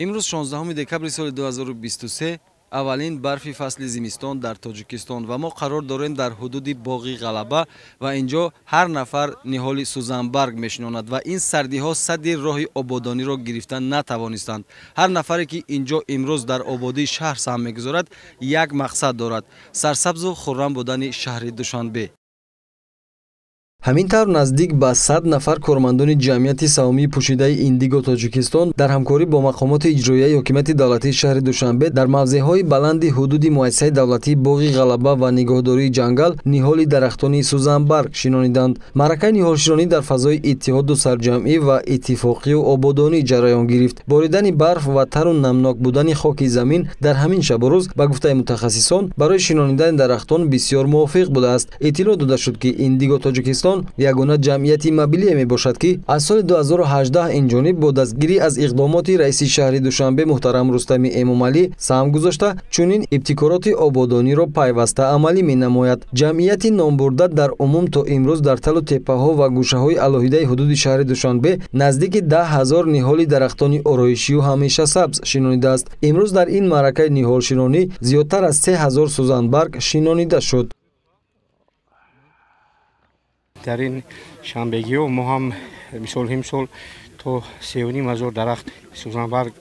امروز 16 دکبر سال 2023 اولین برفی فصل زمستان در تاجیکستان و ما قرار داریم در حدود باغ غلبه و اینجا هر نفر نهال سوزنبرگ میشناند و این سردی ها صد راه آبادانی را گرفتن نتوانستند. هر نفری که اینجا امروز در آبادی شهر سهم میگذارد یک مقصد دارد: سرسبز و خرم بودن شهر دوشنبه. همین طور نزدیک به 100 نفر کارمندان جمعیت سهامی پوشیده ایندیگو تاجیکستان در همکاری با مقامات اجرایی حکومت دولتی شهر دوشنبه در موضع‌های بلند حدود مؤسسه دولتی باغ غلبه و نگهداری جنگل نهال درختان سوزنبرگ شنانیدند. معرکه نهالشنانی در فضای اتحاد و سرجمعی و اتفاقی و آبادانی جریان گرفت. باریدن برف و تر و نمناک بودن خاک زمین در همین شب و روز به گفته متخصصان برای شنانیدن درختان بسیار موافق بوده است. اطلاع داده شد که ایندیگو تاجیکستان یگانه جمعیتی مبلی می باشد که از سال 2018 اینجانب با دستگیری از اقدامات رئیس شهر دوشنبه محترم رستم امامعلی سهم گذاشته چنین ابتکارات آبادانی را پیوسته عملی می نماید. جمعیت نامبرده در عموم تا امروز در تل و تپه ها و گوشه های علاهیده حدود شهر دوشنبه نزدیک 10,000 نهال درختان آرایشی و همیشه سبز شنانیده است. امروز در این معرکه نهال شنانی زیادتر از 3000 سوزنبرگ شنانیده شد. در این شنبگی و ما هم امسال تا 3,500 درخت سوزنبرگ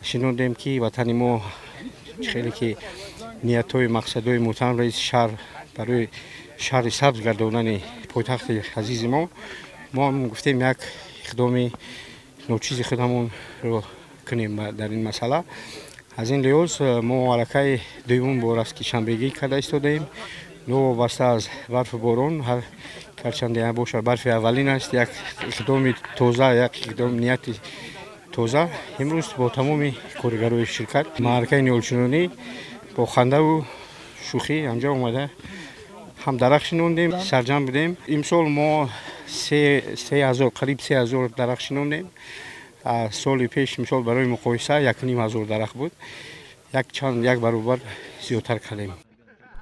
شنوندیم که وطن ما خیلی که نیت های مقصد های محترم رئیس شهر برای شهر سبز گرداندن پایتخت عزیز ما هم گفتیم یک اقدام نوچیز خودمون رو کنیم در این مسئله. از این لحاظ ما علاقه دوم بار است که شنبگی کرده ایستادیم. نو واسطه از برف باران هر کرچنده باشه برف اولین است، یک اقدام تازه، یک اقدام نیت تازه. امروز با تمام کارگرای شرکت معرکه نهالشنانی با خنده و شوخی انجام اومده. هم درخت شنوندیم، سرجم بودیم. امسال ما 3000 قریب 3000 درخت شنوندیم. سال پیش امسال برای مقایسه 1,500 درخت بود. یک برابر زیادتر کردیم.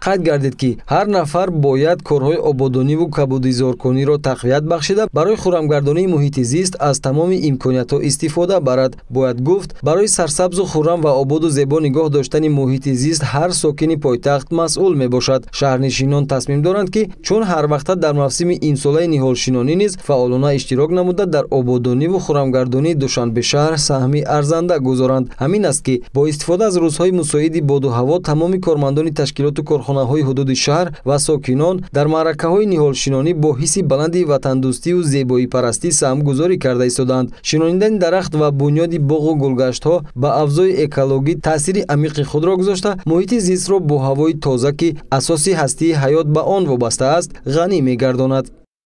قید گردید که هر نفر باید کارهای آبادانی و کبودیزارکنی را تقویت بخشیده برای خرمگردانی محیط زیست از تمام امکانیت‌ها استفاده برد. باید گفت برای سرسبز و خرم و آباد و زیبا نگاه داشتن محیط زیست هر ساکن پایتخت مسئول می باشد. شهرنشینان تصمیم دارند که چون هر وقت در موسم این ساله نهالشنانی نیز فعالانه اشتراک نموده در آبادانی و خرمگردانی دوشنبه شهر سهمی ارزنده گذارند. همین است که با استفاده از روزهای مساعد باد و هوا تمام کارمندان تشکیلات و کارخانه‌های حدود شهر و ساکنان در معرکه‌های نهالشنانی با حس بلندی وطن دوستی و زیبایی پرستی سهمگذاری کرده ایستادند. شنانیدن درخت و بنیاد باغ و گلگشت‌ها به افزای اکولوژی تأثیر عمیق خود را گذاشته محیط زیست را با هوای تازه که اساسی هستی حیات به آن وابسته است غنی می‌گرداند.